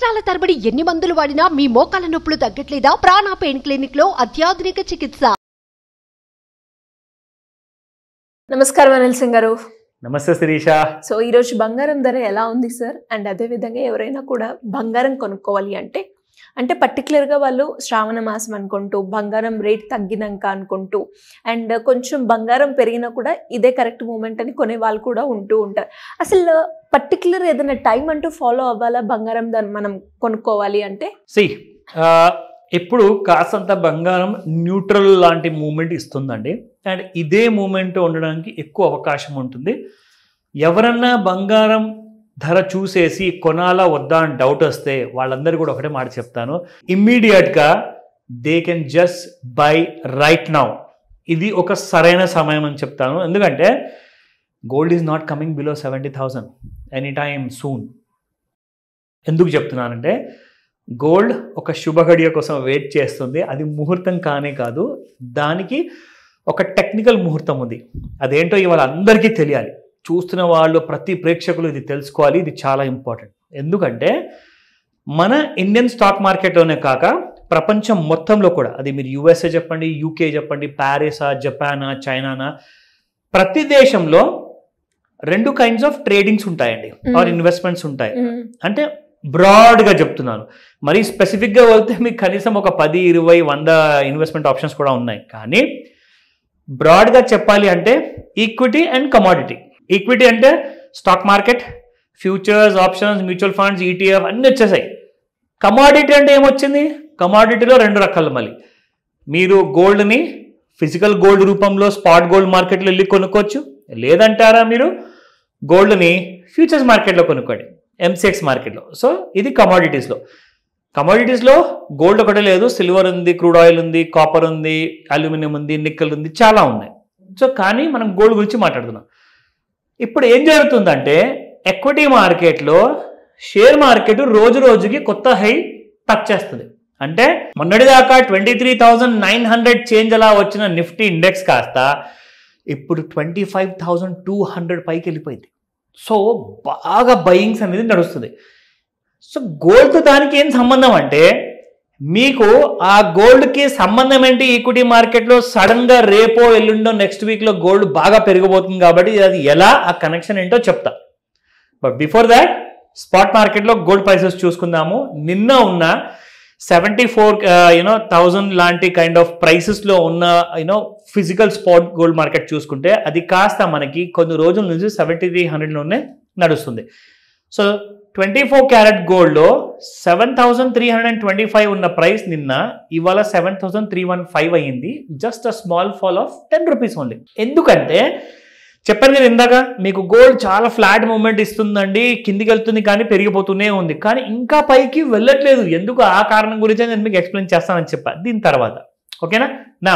సంవత్సరాల తరబడి ఎన్ని మందులు వాడినా మీ మోకాల నొప్పులు తగ్గట్లేదా? ప్రాణ పెయిన్ క్లినిక్ లో అత్యాధునిక చికిత్స. నమస్కారం అనిల్ సింగ్ గారు. నమస్తే శిరీష. సో ఈరోజు బంగారం ధర ఎలా ఉంది సార్? అండ్ అదేవిధంగా ఎవరైనా కూడా బంగారం కొనుక్కోవాలి అంటే పర్టికులర్గా వాళ్ళు శ్రావణ మాసం అనుకుంటూ బంగారం రేట్ తగ్గినాక అనుకుంటూ అండ్ కొంచెం బంగారం పెరిగినా కూడా ఇదే కరెక్ట్ మూమెంట్ అని కొనే వాళ్ళు కూడా ఉంటూ ఉంటారు. అసలు పర్టికులర్ ఏదైనా టైం అంటూ ఫాలో అవ్వాలా బంగారం దాన్ని మనం కొనుక్కోవాలి అంటే? ఇప్పుడు కాసంత బంగారం న్యూట్రల్ లాంటి మూమెంట్ ఇస్తుందండి. అండ్ ఇదే మూమెంట్ ఉండడానికి ఎక్కువ అవకాశం ఉంటుంది. ఎవరన్నా బంగారం ధర చూసేసి కొనాలా వద్దా అని డౌట్ వస్తే వాళ్ళందరూ కూడా ఒకటే మాట చెప్తాను, ఇమ్మీడియట్గా they can just by right now. ఇది ఒక సరైన సమయం అని చెప్తాను. ఎందుకంటే gold is not coming below 70,000 any time soon. ఎందుకు చెప్తున్నానంటే గోల్డ్ ఒక శుభఘడియ కోసం వెయిట్ చేస్తుంది. అది ముహూర్తం కానే కాదు, దానికి ఒక టెక్నికల్ ముహూర్తం ఉంది. అదేంటో ఇవాళ అందరికీ తెలియాలి. చూస్తున్న వాళ్ళు ప్రతి ప్రేక్షకులు ఇది తెలుసుకోవాలి. ఇది చాలా ఇంపార్టెంట్. ఎందుకంటే మన ఇండియన్ స్టాక్ మార్కెట్లోనే కాక ప్రపంచం మొత్తంలో కూడా, అది మీరు యుఎస్ఏ చెప్పండి, యూకే చెప్పండి, ప్యారిసా, జపానా, చైనానా, ప్రతి దేశంలో 2 కైండ్స్ ఆఫ్ ట్రేడింగ్స్ ఉంటాయండి, ఆర్ ఇన్వెస్ట్మెంట్స్ ఉంటాయి. అంటే బ్రాడ్గా చెప్తున్నాను. మరి స్పెసిఫిక్గా వెళ్తే మీకు కనీసం ఒక 10, 20, 100 ఇన్వెస్ట్మెంట్ ఆప్షన్స్ కూడా ఉన్నాయి. కానీ బ్రాడ్గా చెప్పాలి అంటే ఈక్విటీ అండ్ కమాడిటీ. ఈక్విటీ అంటే stock market, futures, options, mutual funds, ETF అన్నీ వచ్చేసాయి. కమాడిటీ అంటే ఏమొచ్చింది? కమాడిటీలో 2 రకాలు. మళ్ళీ మీరు గోల్డ్ని ఫిజికల్ గోల్డ్ రూపంలో స్పాట్ గోల్డ్ మార్కెట్లో వెళ్ళి కొనుక్కోవచ్చు. లేదంటారా మీరు గోల్డ్ని ఫ్యూచర్స్ మార్కెట్లో కొనుక్కోండి, ఎంసీఎక్స్ మార్కెట్లో. సో ఇది కమాడిటీస్లో. కమాడిటీస్లో గోల్డ్ ఒకటే లేదు, సిల్వర్ ఉంది, క్రూడ్ ఆయిల్ ఉంది, కాపర్ ఉంది, అల్యూమినియం ఉంది, నిక్కల్ ఉంది, చాలా ఉన్నాయి. సో కానీ మనం గోల్డ్ గురించి మాట్లాడుతున్నాం. ఇప్పుడు ఏం జరుగుతుందంటే ఎక్విటీ మార్కెట్లో షేర్ మార్కెట్ రోజు రోజుకి కొత్త హై టచ్ చేస్తుంది. అంటే మొన్నటిదాకా 23,900 చేంజ్ అలా వచ్చిన నిఫ్టీ ఇండెక్స్ కాస్త ఇప్పుడు 25,200 పైకి వెళ్ళిపోయింది. సో బాగా బయింగ్స్ అనేది నడుస్తుంది. సో గోల్డ్తో దానికి ఏం సంబంధం అంటే, మీకు ఆ గోల్డ్కి సంబంధం ఏంటి? ఈక్విటీ మార్కెట్లో సడన్గా రేపో ఎల్లుండో నెక్స్ట్ వీక్లో గోల్డ్ బాగా పెరిగిపోతుంది కాబట్టి అది ఎలా, ఆ కనెక్షన్ ఏంటో చెప్తా. బట్ బిఫోర్ దాట్ స్పాట్ మార్కెట్లో గోల్డ్ ప్రైసెస్ చూసుకుందాము. నిన్న ఉన్న 74,000 లాంటి కైండ్ ఆఫ్ ప్రైసెస్లో ఉన్న ఫిజికల్ స్పాట్ గోల్డ్ మార్కెట్ చూసుకుంటే అది కాస్త మనకి కొన్ని రోజుల నుంచి 7,300లోనే నడుస్తుంది. సో 24 క్యారెట్ గోల్డ్లో 7,325 ఉన్న ప్రైస్ నిన్న ఇవాళ 7,315 అయ్యింది. Just a small fall of 10 rupees only. ఎందుకంటే చెప్పాను కదా ఇందాక, మీకు గోల్డ్ చాలా ఫ్లాట్ మూమెంట్ ఇస్తుందండి, కిందికి వెళ్తుంది కానీ పెరిగిపోతూనే ఉంది, కానీ ఇంకా పైకి వెళ్ళట్లేదు. ఎందుకు? ఆ కారణం గురించి నేను మీకు ఎక్స్ప్లెయిన్ చేస్తానని చెప్పా దీని తర్వాత. ఓకేనా? నా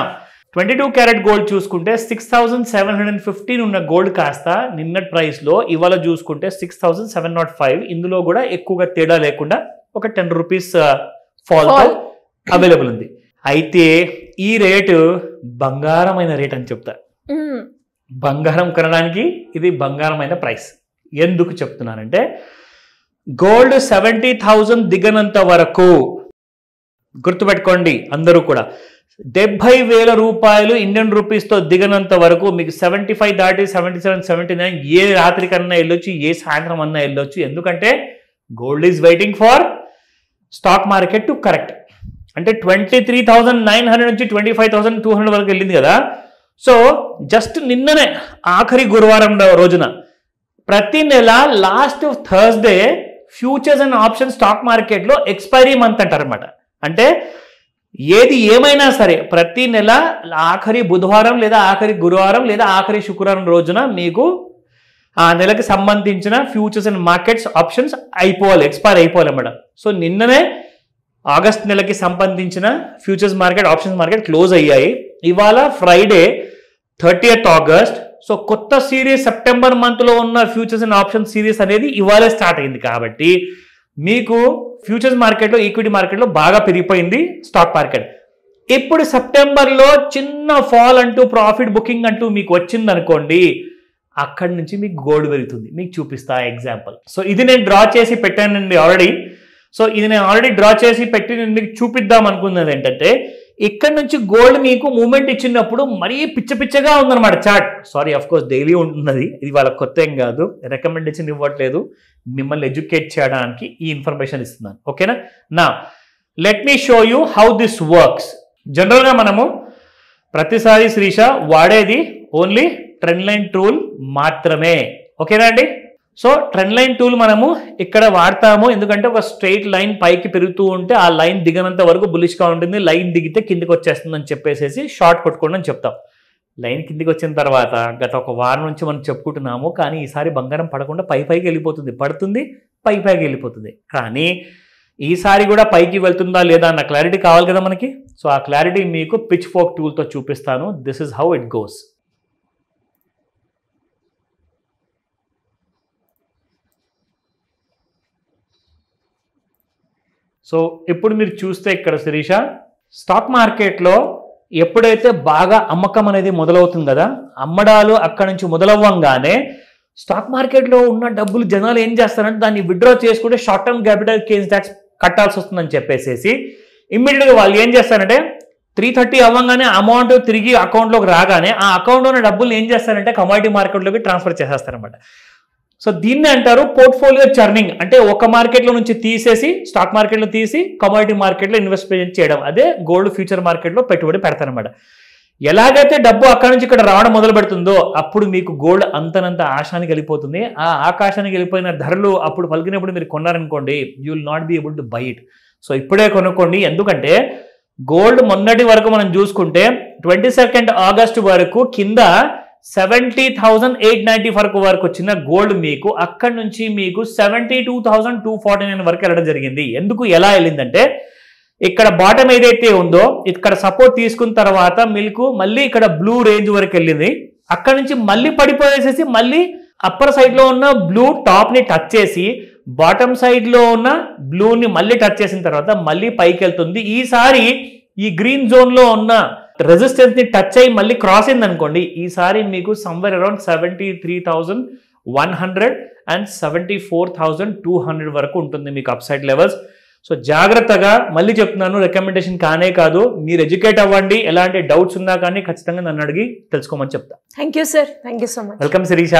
22 క్యారెట్ గోల్డ్ చూసుకుంటే 6,715 ఉన్న గోల్డ్ కాస్త నిన్నటి ప్రైస్లో ఇవాళ చూసుకుంటే 6,705. ఇందులో కూడా ఎక్కువగా తేడా లేకుండా ఒక 10 రూపీస్ ఫాల్ అవైలబుల్ ఉంది. అయితే ఈ రేటు బంగారమైన రేట్ అని చెప్తా. బంగారం కొనడానికి ఇది బంగారమైన ప్రైస్. ఎందుకు చెప్తున్నానంటే గోల్డ్ 70,000 దిగనంత వరకు గుర్తుపెట్టుకోండి అందరూ కూడా, 70,000 రూపాయలు ఇండియన్ రూపీస్తో దిగనంత వరకు మీకు 75 దాటి 77, 79 ఏ రాత్రి కన్నా వెళ్ళొచ్చు, ఏ సాయంత్రం అన్నా వెళ్ళొచ్చు. ఎందుకంటే gold is waiting for stock market to correct. అంటే 23,900 నుంచి 25,200 వరకు వెళ్ళింది కదా. సో జస్ట్ నిన్ననే ఆఖరి గురువారం రోజున ప్రతి నెల last Thursday futures and option stock మార్కెట్లో ఎక్స్పైరీ మంత్ అంటారనమాట. అంటే ఏది ఏమైనా సరే ప్రతి నెల ఆఖరి బుధవారం లేదా ఆఖరి గురువారం లేదా ఆఖరి శుక్రవారం రోజున మీకు ఆ నెలకి సంబంధించిన ఫ్యూచర్స్ అండ్ మార్కెట్స్ ఆప్షన్స్ అయిపోవాలి, ఎక్స్పైర్ అయిపోవాలి అన్నమాట. సో నిన్ననే ఆగస్ట్ నెలకి సంబంధించిన futures market, options market close అయ్యాయి. ఇవాళ ఫ్రైడే 30th ఆగస్ట్. సో కొత్త సిరీస్ సెప్టెంబర్ మంత్లో ఉన్న ఫ్యూచర్స్ అండ్ ఆప్షన్ సిరీస్ అనేది ఇవాళే స్టార్ట్ అయింది. కాబట్టి మీకు ఫ్యూచర్స్ మార్కెట్లో, ఈక్విటీ మార్కెట్లో బాగా పెరిగిపోయింది స్టాక్ మార్కెట్. ఇప్పుడు సెప్టెంబర్లో చిన్న ఫాల్ అంటూ, ప్రాఫిట్ బుకింగ్ అంటూ మీకు వచ్చింది అనుకోండి, అక్కడి నుంచి మీకు గోల్డ్ పెరుగుతుంది. మీకు చూపిస్తా ఎగ్జాంపుల్. సో ఇది నేను డ్రా చేసి పెట్టానండి ఆల్రెడీ. సో ఇది నేను ఆల్రెడీ డ్రా చేసి పెట్టి నేను మీకు చూపిద్దాం అనుకున్నది ఏంటంటే, ఇక్కడ నుంచి గోల్డ్ మీకు మూమెంట్ ఇచ్చినప్పుడు మరీ పిచ్చగా ఉందన్నమాట chart. Sorry, of course daily ఉంటున్నది, ఇది వాళ్ళకి కొత్త ఏం కాదు, రికమెండేషన్ ఇవ్వట్లేదు, మిమ్మల్ని ఎడ్యుకేట్ చేయడానికి ఈ ఇన్ఫర్మేషన్ ఇస్తున్నాను. ఓకేనా? నా let me show you how this works. జనరల్గా మనము ప్రతిసారి శ్రీష వాడేది ఓన్లీ ట్రెండ్ లైన్ టూల్ మాత్రమే. ఓకేనా అండి? సో ట్రెండ్ లైన్ టూల్ మనము ఇక్కడ వాడతాము, ఎందుకంటే ఒక స్ట్రైట్ లైన్ పైకి పెరుగుతూ ఉంటే ఆ లైన్ దిగనంత వరకు బులిష్గా ఉంటుంది, లైన్ దిగితే కిందికి వచ్చేస్తుంది అని చెప్పేసి షార్ట్ కొట్టుకోండి అని చెప్తాం. లైన్ కిందికి వచ్చిన తర్వాత గత ఒక వారం నుంచి మనం చెప్పుకుంటున్నాము, కానీ ఈసారి బంగారం పడకుండా పైకి వెళ్ళిపోతుంది, పడుతుంది పైకి వెళ్ళిపోతుంది. కానీ ఈసారి కూడా పైకి వెళ్తుందా లేదా అన్న క్లారిటీ కావాలి కదా మనకి. సో ఆ క్లారిటీ మీకు పిచ్ ఫోక్ టూల్తో చూపిస్తాను. This is how it goes. So ఇప్పుడు మీరు చూస్తే ఇక్కడ శిరీష, స్టాక్ మార్కెట్లో ఎప్పుడైతే బాగా అమ్మకం అనేది మొదలవుతుంది కదా, అమ్మడాలు అక్కడ నుంచి మొదలవ్వంగానే స్టాక్ మార్కెట్లో ఉన్న డబ్బులు జనాలు ఏం చేస్తారంటే దాన్ని విత్డ్రా చేసుకుంటే short term capital gains tax కట్టాల్సి వస్తుందని చెప్పేసి ఇమ్మీడియట్గా వాళ్ళు ఏం చేస్తారంటే 330 అవ్వగానే అమౌంట్ తిరిగి అకౌంట్లోకి రాగానే ఆ అకౌంట్లో ఉన్న డబ్బులు ఏం చేస్తారంటే కమోడిటీ మార్కెట్లోకి ట్రాన్స్ఫర్ చేసేస్తారనమాట. సో దీన్ని అంటారు పోర్ట్ఫోలియో చర్నింగ్. అంటే ఒక మార్కెట్లో నుంచి తీసేసి స్టాక్ మార్కెట్లో తీసి కమోడిటీ మార్కెట్లో ఇన్వెస్ట్మెంట్ చేయడం, అదే గోల్డ్ ఫ్యూచర్ మార్కెట్లో పెట్టుబడి పెడతారనమాట. ఎలాగైతే డబ్బు అక్కడ నుంచి ఇక్కడ రావడం మొదలు పెడుతుందో అప్పుడు మీకు గోల్డ్ అంతనంత ఆశానికి వెళ్ళిపోతుంది. ఆ ఆకాశానికి వెళ్ళిపోయిన ధరలు అప్పుడు పలికినప్పుడు మీరు కొన్నారనుకోండి, you will not be able to buy it. So ఇప్పుడే కొనుక్కోండి, ఎందుకంటే గోల్డ్ మొన్నటి వరకు మనం చూసుకుంటే 22 ఆగస్టు వరకు కింద 70,894 వరకు వచ్చిన గోల్డ్ మీకు అక్కడి నుంచి మీకు 72,249 వరకు వెళ్ళడం జరిగింది. ఎందుకు ఎలా వెళ్ళిందంటే, ఇక్కడ బాటమ్ ఏదైతే ఉందో ఇక్కడ సపోర్ట్ తీసుకున్న తర్వాత మీకు మళ్ళీ ఇక్కడ బ్లూ రేంజ్ వరకు వెళ్ళింది, అక్కడ నుంచి మళ్ళీ పడిపోయేసేసి మళ్ళీ అప్పర్ సైడ్ లో ఉన్న బ్లూ టాప్ ని టచ్ చేసి బాటమ్ సైడ్ లో ఉన్న బ్లూని మళ్ళీ టచ్ చేసిన తర్వాత మళ్ళీ పైకి వెళ్తుంది. ఈసారి ఈ గ్రీన్ జోన్ లో ఉన్న రెసిస్టెన్స్ ని టచ్ అయ్యి మళ్ళీ క్రాస్ అయింది అనుకోండి, ఈసారి మీకు సమ్వేర్ అరౌండ్ 73,100 అండ్ 74,200 వరకు ఉంటుంది మీకు అప్ సైడ్ లెవెల్స్. సో జాగ్రత్తగా, మళ్ళీ చెప్తున్నాను, రికమెండేషన్ కానే కాదు, మీరు ఎడ్యుకేట్ అవ్వండి. ఎలాంటి డౌట్స్ ఉన్నా కానీ ఖచ్చితంగా నన్ను అడిగి తెలుసుకోమని చెప్తా. Thank you sir, thank you so much. Welcome Sirisha.